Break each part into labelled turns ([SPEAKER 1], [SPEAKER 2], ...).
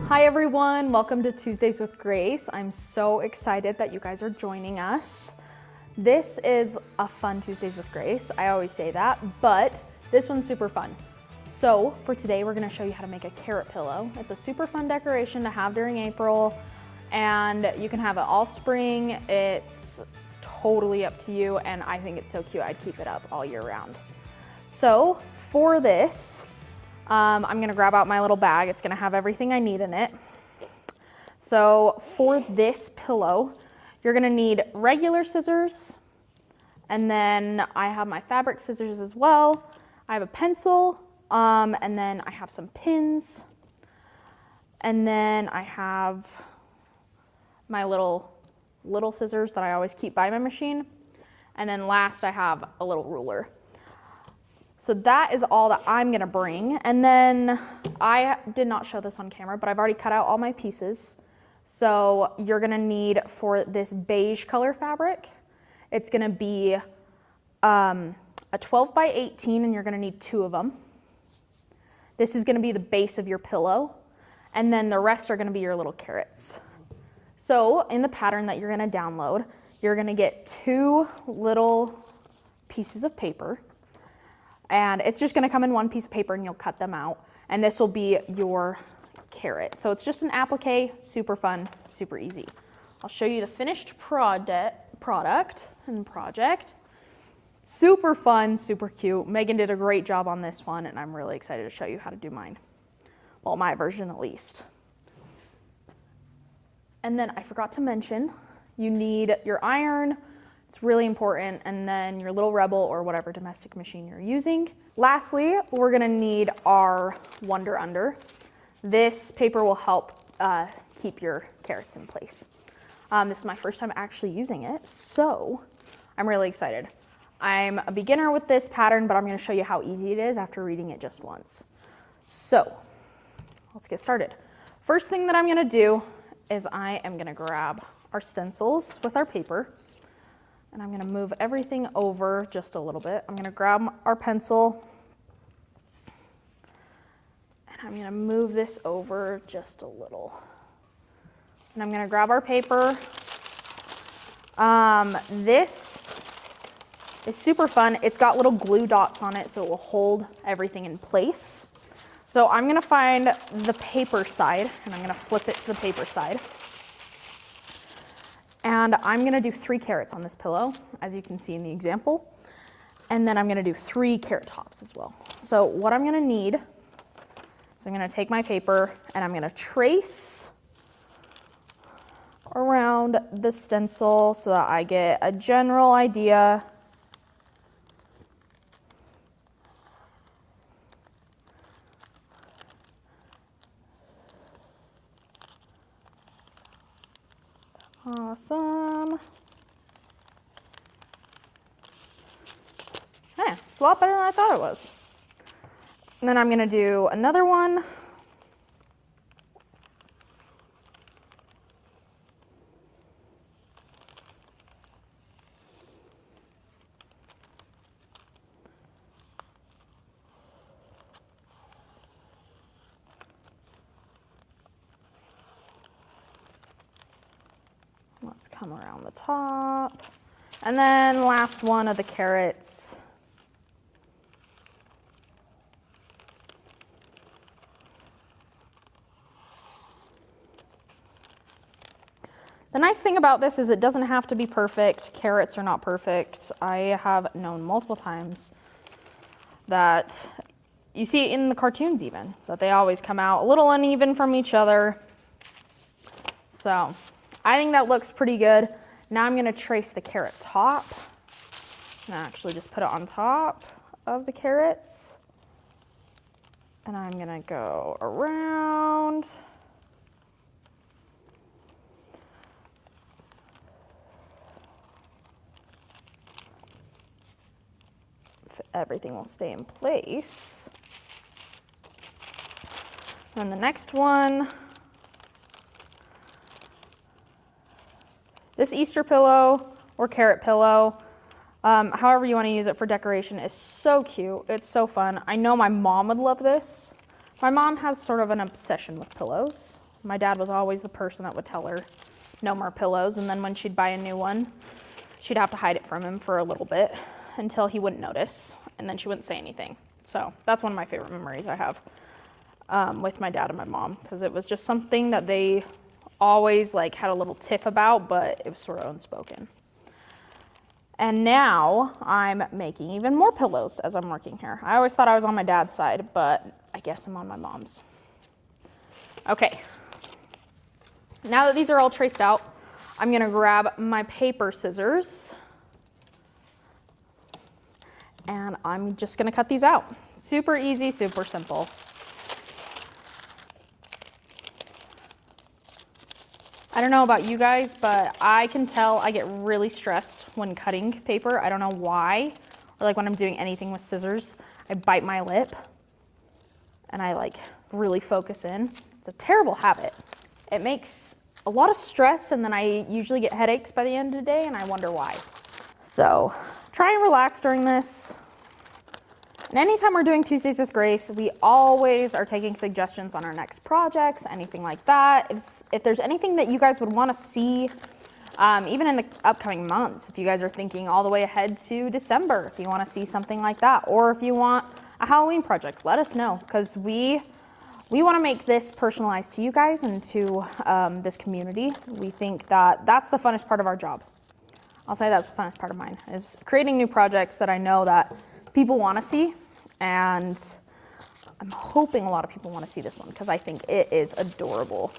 [SPEAKER 1] Hi everyone, welcome to Tuesdays with Grace. I'm so excited that you guys are joining us. This is a fun Tuesdays with Grace. I always say that, but this one's super fun. So for today, we're gonna show you how to make a carrot pillow. It's a super fun decoration to have during April, and you can have it all spring. It's totally up to you, and I think it's so cute. I'd keep it up all year round. So for this, I'm gonna grab out my little bag. It's gonna have everything I need in it. So for this pillow, you're gonna need regular scissors, and then I have my fabric scissors as well. I have a pencil, and then I have some pins, and then I have my little scissors that I always keep by my machine, and then last I have a little ruler. So that is all that I'm gonna bring. And then I did not show this on camera, but I've already cut out all my pieces. So you're gonna need, for this beige color fabric, it's gonna be a 12 by 18, and you're gonna need 2 of them. This is gonna be the base of your pillow, and then the rest are gonna be your little carrots. So in the pattern that you're gonna download, you're gonna get 2 little pieces of paper, and it's just gonna come in one piece of paper and you'll cut them out. And this will be your carrot. So it's just an applique, super fun, super easy. I'll show you the finished product and project. Super fun, super cute. Megan did a great job on this one, and I'm really excited to show you how to do mine. Well, my version at least. And then I forgot to mention, you need your iron. It's really important, and then your little Rebel or whatever domestic machine you're using. Lastly, we're gonna need our Wonder Under. This paper will help keep your carrots in place. This is my first time actually using it, so I'm really excited. I'm a beginner with this pattern, but I'm gonna show you how easy it is after reading it just once. So let's get started. First thing that I'm gonna do is I am gonna grab our stencils with our paper, and I'm gonna move everything over just a little bit. I'm gonna grab our pencil, and I'm gonna move this over just a little. And I'm gonna grab our paper. This is super fun. It's got little glue dots on it, so it will hold everything in place. So I'm gonna find the paper side, and I'm gonna flip it to the paper side. And I'm gonna do 3 carrots on this pillow, as you can see in the example. And then I'm gonna do 3 carrot tops as well. So what I'm gonna need is I'm gonna take my paper and I'm gonna trace around the stencil so that I get a general idea. Awesome. Yeah, it's a lot better than I thought it was. And then I'm gonna do another one. Let's come around the top. And then last one of the carrots. The nice thing about this is it doesn't have to be perfect. Carrots are not perfect. I have known multiple times that you see it in the cartoons even, that they always come out a little uneven from each other. So I think that looks pretty good. Now I'm gonna trace the carrot top and actually just put it on top of the carrots. And I'm gonna go around. Everything will stay in place. And the next one, this Easter pillow or carrot pillow, however you want to use it for decoration, is so cute. It's so fun. I know my mom would love this. My mom has sort of an obsession with pillows. My dad was always the person that would tell her no more pillows, and then when she'd buy a new one, she'd have to hide it from him for a little bit until he wouldn't notice, and then she wouldn't say anything. So that's one of my favorite memories I have with my dad and my mom, because it was just something that they always like had a little tiff about, but it was sort of unspoken. And now I'm making even more pillows as I'm working here. I always thought I was on my dad's side, but I guess I'm on my mom's. Okay, now that these are all traced out, I'm gonna grab my paper scissors and I'm just gonna cut these out. Super easy, super simple. I don't know about you guys, but I can tell I get really stressed when cutting paper. I don't know why, or like when I'm doing anything with scissors, I bite my lip and I like really focus in. It's a terrible habit. It makes a lot of stress, and then I usually get headaches by the end of the day and I wonder why. So try and relax during this. And anytime we're doing Tuesdays with Grace, we always are taking suggestions on our next projects, anything like that. If there's anything that you guys would want to see, even in the upcoming months, if you guys are thinking all the way ahead to December, if you want to see something like that, or if you want a Halloween project, let us know, because we want to make this personalized to you guys and to this community. We think that that's the funnest part of our job. I'll say that's the funnest part of mine, is creating new projects that I know that people want to see, and I'm hoping a lot of people want to see this one because I think it is adorable.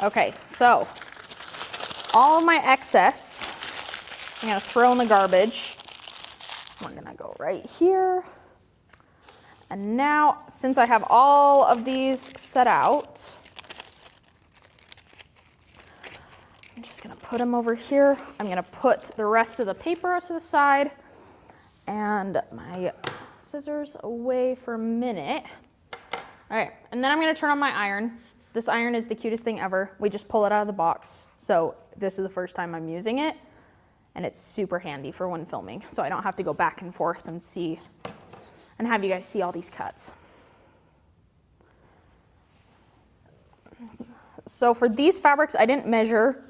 [SPEAKER 1] Okay, so all of my excess I'm gonna throw in the garbage. We're gonna go right here. And now, since I have all of these set out, I'm just gonna put them over here. I'm gonna put the rest of the paper to the side and my scissors away for a minute. All right, and then I'm gonna turn on my iron. This iron is the cutest thing ever. We just pull it out of the box. So this is the first time I'm using it, and it's super handy for when filming. So I don't have to go back and forth and see, and have you guys see all these cuts. So for these fabrics, I didn't measure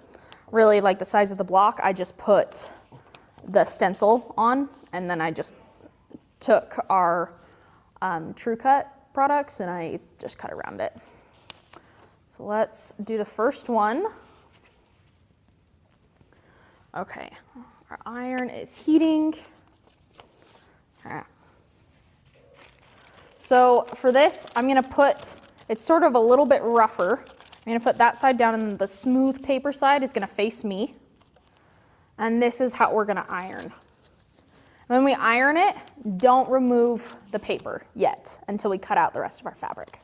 [SPEAKER 1] really like the size of the block. I just put the stencil on, and then I just took our True Cut products and I just cut around it. So let's do the first one. Okay, our iron is heating. All right. So for this, I'm gonna put, it's sort of a little bit rougher. I'm gonna put that side down and the smooth paper side is gonna face me. And this is how we're gonna iron. When we iron it, don't remove the paper yet until we cut out the rest of our fabric.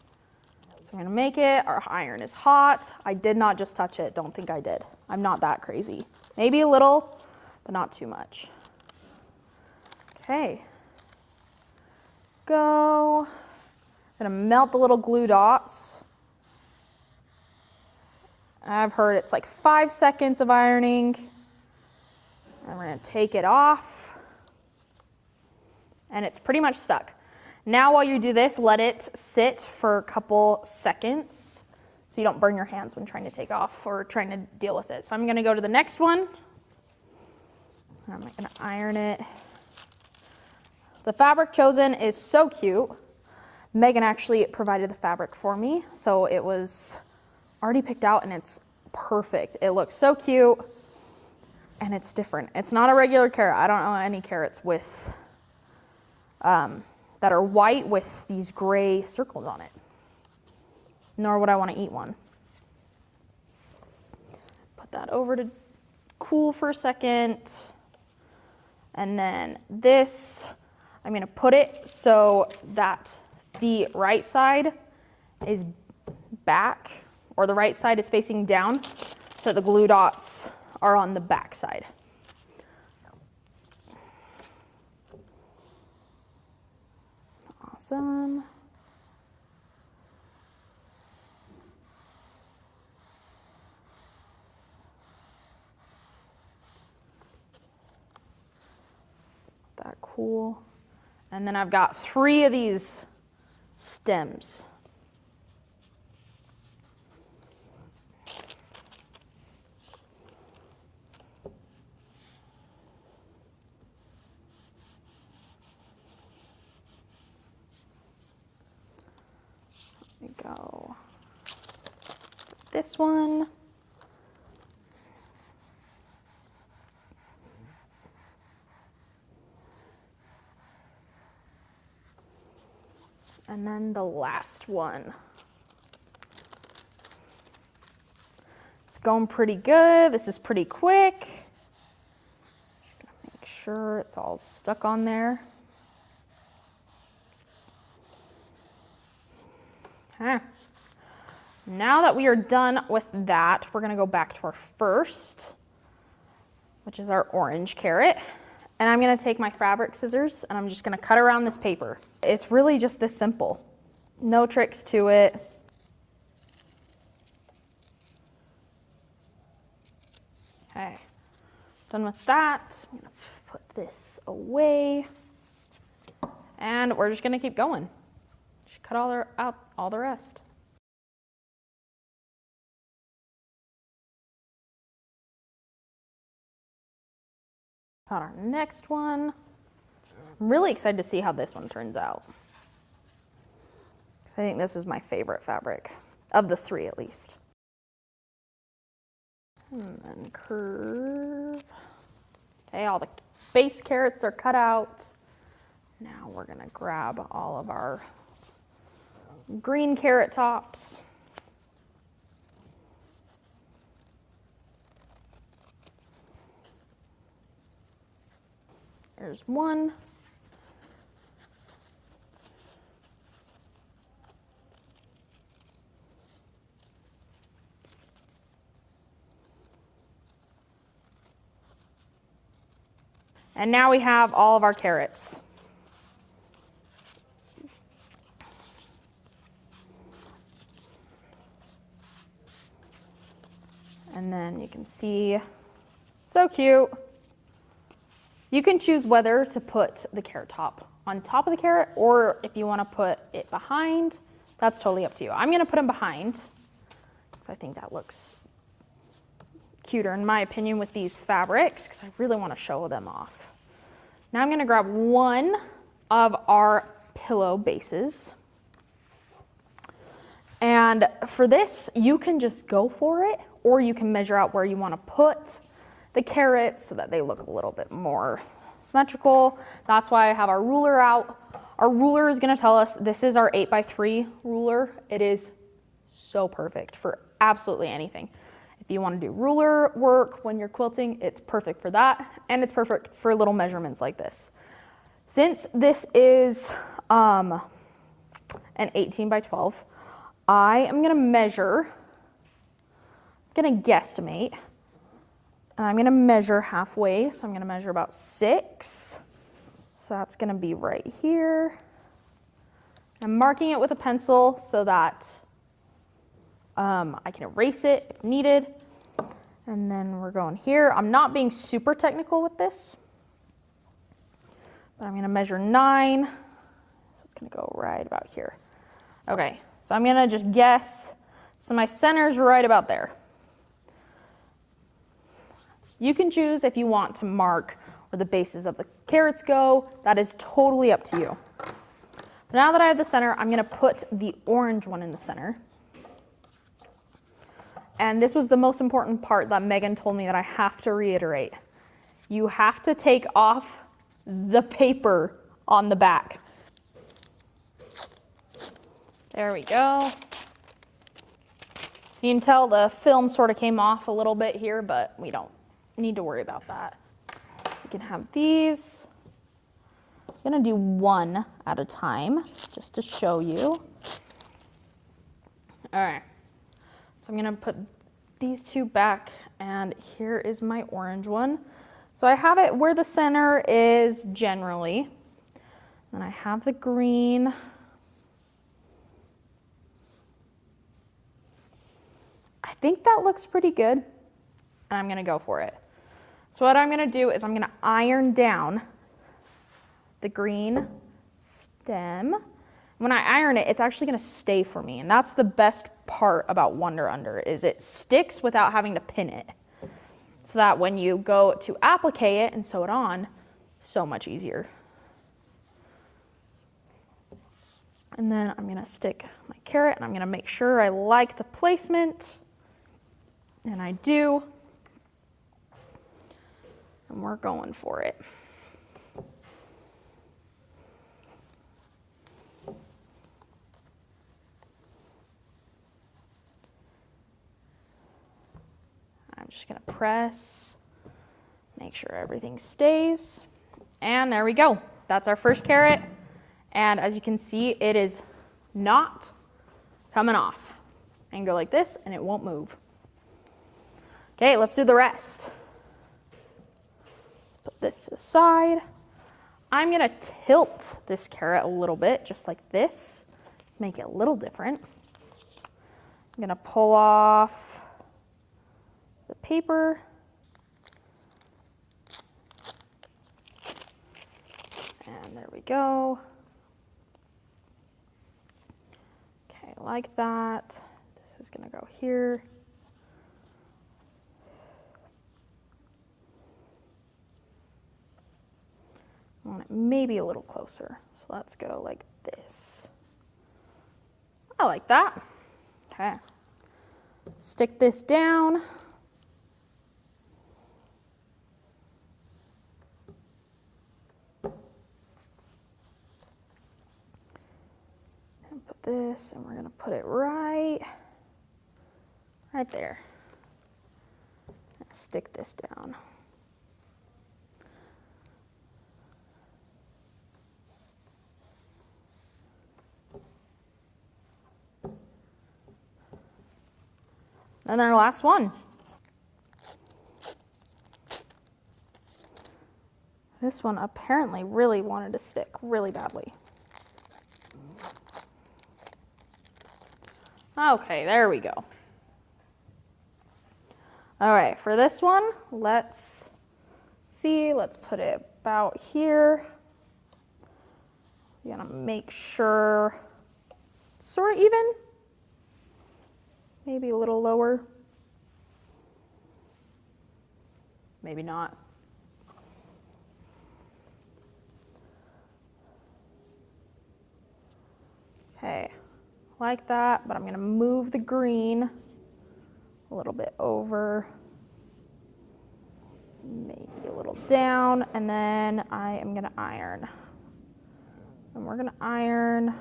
[SPEAKER 1] So we're gonna make it, our iron is hot. I did not just touch it, don't think I did. I'm not that crazy. Maybe a little, but not too much. Okay, go. I'm gonna melt the little glue dots. I've heard it's like 5 seconds of ironing. And we're gonna take it off. And it's pretty much stuck. Now while you do this, let it sit for a couple seconds so you don't burn your hands when trying to take off or trying to deal with it. So I'm gonna go to the next one. I'm gonna iron it. The fabric chosen is so cute. Megan actually provided the fabric for me, so it was already picked out and it's perfect. It looks so cute and it's different. It's not a regular carrot. I don't know any carrots with that are white with these gray circles on it, nor would I want to eat one. Put that over to cool for a second. And then this, I'm gonna put it so that the right side is back, or the right side is facing down, so the glue dots are on the back side. Awesome. That cool. And then I've got 3 of these stems. go this one. And then the last one. It's going pretty good. This is pretty quick. Just gonna make sure it's all stuck on there. Okay. Now that we are done with that, we're gonna go back to our first, which is our orange carrot. And I'm gonna take my fabric scissors and I'm just gonna cut around this paper. It's really just this simple. No tricks to it. Okay, done with that. I'm gonna put this away. And we're just gonna keep going. Just cut out all the rest. On our next one. I'm really excited to see how this one turns out. So I think this is my favorite fabric, of the three at least. And then curve. Okay, all the base carrots are cut out. Now we're gonna grab all of our green carrot tops. There's one. And now we have all of our carrots. And then you can see, so cute. You can choose whether to put the carrot top on top of the carrot or if you want to put it behind. That's totally up to you. I'm going to put them behind because I think that looks cuter in my opinion with these fabrics because I really want to show them off. Now I'm going to grab one of our pillow bases. And for this, you can just go for it or you can measure out where you want to put the carrots so that they look a little bit more symmetrical. That's why I have our ruler out. Our ruler is gonna tell us this is our 8x3 ruler. It is so perfect for absolutely anything. If you wanna do ruler work when you're quilting, it's perfect for that. And it's perfect for little measurements like this. Since this is an 18x12, I am gonna measure, I'm gonna guesstimate. And I'm gonna measure halfway, so I'm gonna measure about 6. So that's gonna be right here. I'm marking it with a pencil so that I can erase it if needed. And then we're going here. I'm not being super technical with this, but I'm gonna measure 9. So it's gonna go right about here. Okay, so I'm gonna just guess. So my center's right about there. You can choose if you want to mark where the bases of the carrots go. That is totally up to you. Now that I have the center, I'm gonna put the orange one in the center. And this was the most important part that Megan told me that I have to reiterate. You have to take off the paper on the back. There we go. You can tell the film sort of came off a little bit here, but we don't need to worry about that. You can have these. I'm gonna do one at a time just to show you. All right, so I'm gonna put these two back and here is my orange one. So I have it where the center is generally. Then I have the green. I think that looks pretty good and I'm gonna go for it. So what I'm gonna do is I'm gonna iron down the green stem. When I iron it, it's actually gonna stay for me. And that's the best part about Wonder Under is it sticks without having to pin it. So that when you go to applique it and sew it on, so much easier. And then I'm gonna stick my carrot and I'm gonna make sure I like the placement. And I do. And we're going for it. I'm just gonna press, make sure everything stays. And there we go. That's our first carrot. And as you can see, it is not coming off. And go like this and it won't move. Okay, let's do the rest. Let's put this to the side. I'm gonna tilt this carrot a little bit, just like this, make it a little different. I'm gonna pull off the paper. And there we go. Okay, like that. This is gonna go here. I want it maybe a little closer. So let's go like this. I like that. Okay. Stick this down. And put this, and we're gonna put it right there. Stick this down. And then our last one. This one apparently really wanted to stick really badly. Okay, there we go. All right, for this one, let's see, let's put it about here. You're gonna make sure it's sort of even. Maybe a little lower. Maybe not. Okay, like that, but I'm gonna move the green a little bit over, maybe a little down, and then I am gonna iron. And we're gonna iron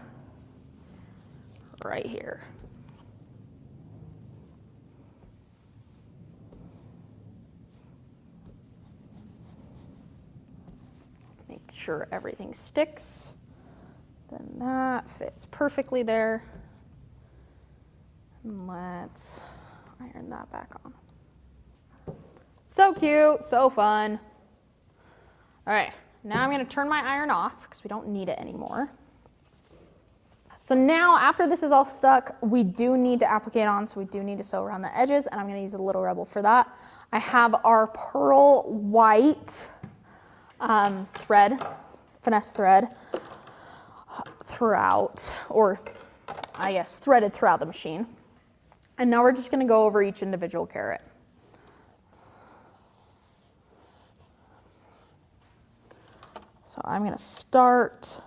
[SPEAKER 1] right here. Make sure everything sticks. Then that fits perfectly there. And let's iron that back on. So cute, so fun. All right, now I'm gonna turn my iron off because we don't need it anymore. So now after this is all stuck, we do need to applique it on, so we do need to sew around the edges, and I'm gonna use a Little Rebel for that. I have our pearl white thread, finesse thread, throughout, or I guess threaded throughout the machine. And now we're just gonna go over each individual carrot. So I'm gonna start,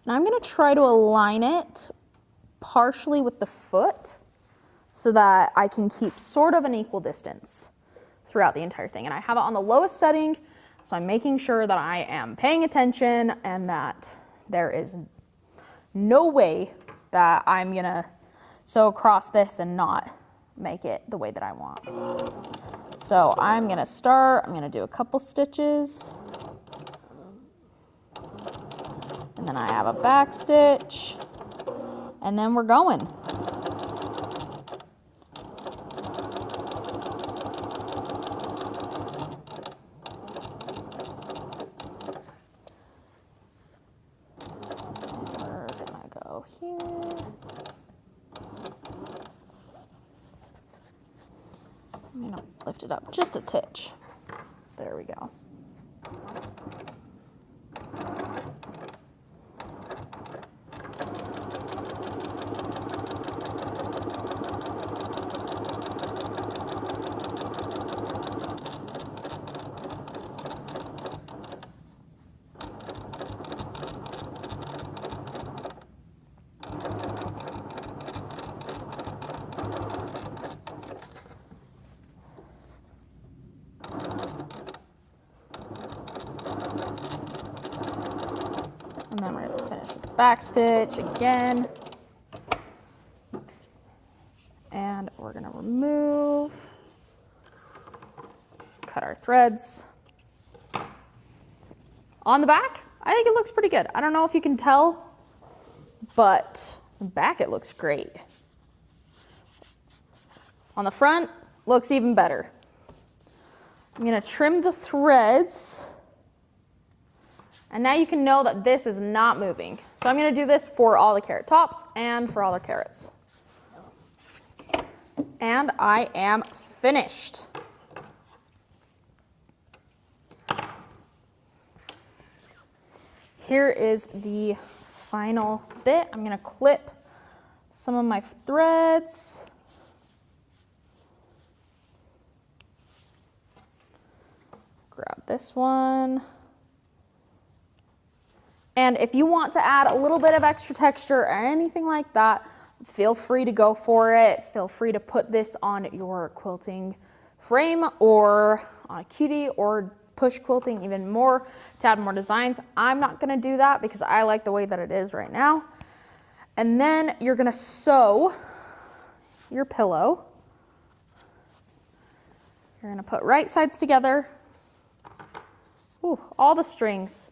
[SPEAKER 1] and I'm gonna try to align it partially with the foot so that I can keep sort of an equal distance throughout the entire thing. And I have it on the lowest setting, so I'm making sure that I am paying attention and that there is no way that I'm gonna sew across this and not make it the way that I want. So I'm gonna start, I'm gonna do a couple stitches. And then I have a back stitch. And then we're going. Here. I'm gonna lift it up just a titch. There we go. back stitch again. And we're gonna remove, cut our threads. On the back, I think it looks pretty good. I don't know if you can tell, but the back it looks great. On the front, looks even better. I'm gonna trim the threads, and now you can know that this is not moving. So I'm gonna do this for all the carrot tops and for all the carrots. And I am finished. Here is the final bit. I'm gonna clip some of my threads. Grab this one. And if you want to add a little bit of extra texture or anything like that, feel free to go for it. Feel free to put this on your quilting frame or on a cutie or push quilting even more to add more designs. I'm not gonna do that because I like the way that it is right now. And then you're gonna sew your pillow. You're gonna put right sides together. Ooh, all the strings.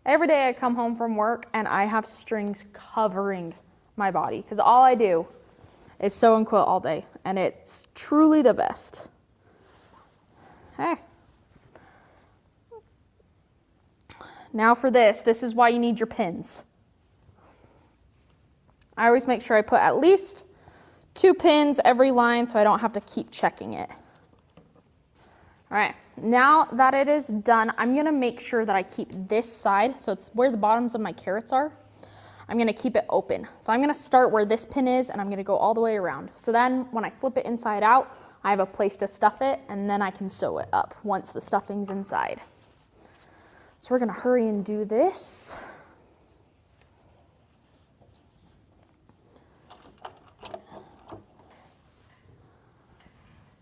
[SPEAKER 1] Every day I come home from work and I have strings covering my body because all I do is sew and quilt all day, and it's truly the best. Hey. Now for this is why you need your pins. I always make sure I put at least 2 pins every line so I don't have to keep checking it. All right, now that it is done, I'm gonna make sure that I keep this side, so it's where the bottoms of my carrots are, I'm gonna keep it open. So I'm gonna start where this pin is and I'm gonna go all the way around. So then when I flip it inside out, I have a place to stuff it and then I can sew it up once the stuffing's inside. So we're gonna hurry and do this.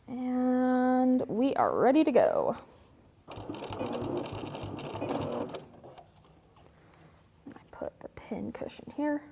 [SPEAKER 1] And we are ready to go. I put the pin cushion here.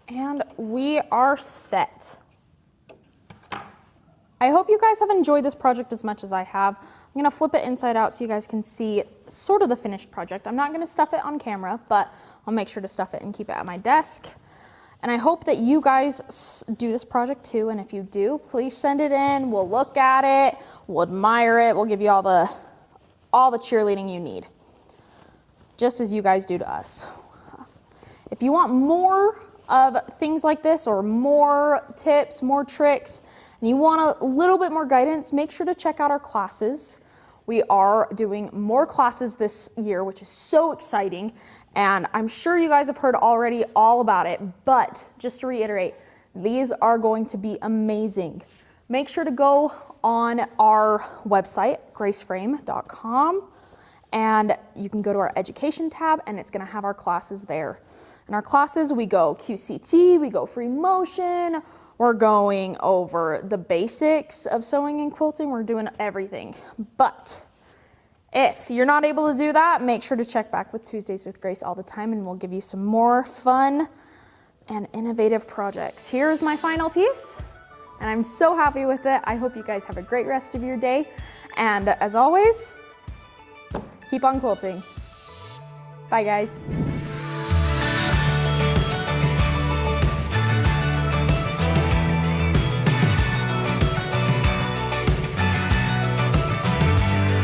[SPEAKER 1] And we are set. I hope you guys have enjoyed this project as much as I have. I'm gonna flip it inside out so you guys can see sort of the finished project. I'm not gonna stuff it on camera, but I'll make sure to stuff it and keep it at my desk. And I hope that you guys do this project too, and if you do, please send it in. We'll look at it, we'll admire it, we'll give you all the cheerleading you need, just as you guys do to us. If you want more of things like this or more tips, more tricks, and you want a little bit more guidance, make sure to check out our classes. We are doing more classes this year, which is so exciting, and I'm sure you guys have heard already all about it, but just to reiterate, these are going to be amazing. Make sure to go on our website, graceframe.com, and you can go to our education tab and it's gonna have our classes there. In our classes, we go QCT, we go free motion, we're going over the basics of sewing and quilting, we're doing everything. But if you're not able to do that, make sure to check back with Tuesdays with Grace all the time and we'll give you some more fun and innovative projects. Here's my final piece, and I'm so happy with it. I hope you guys have a great rest of your day. And as always, keep on quilting. Bye guys.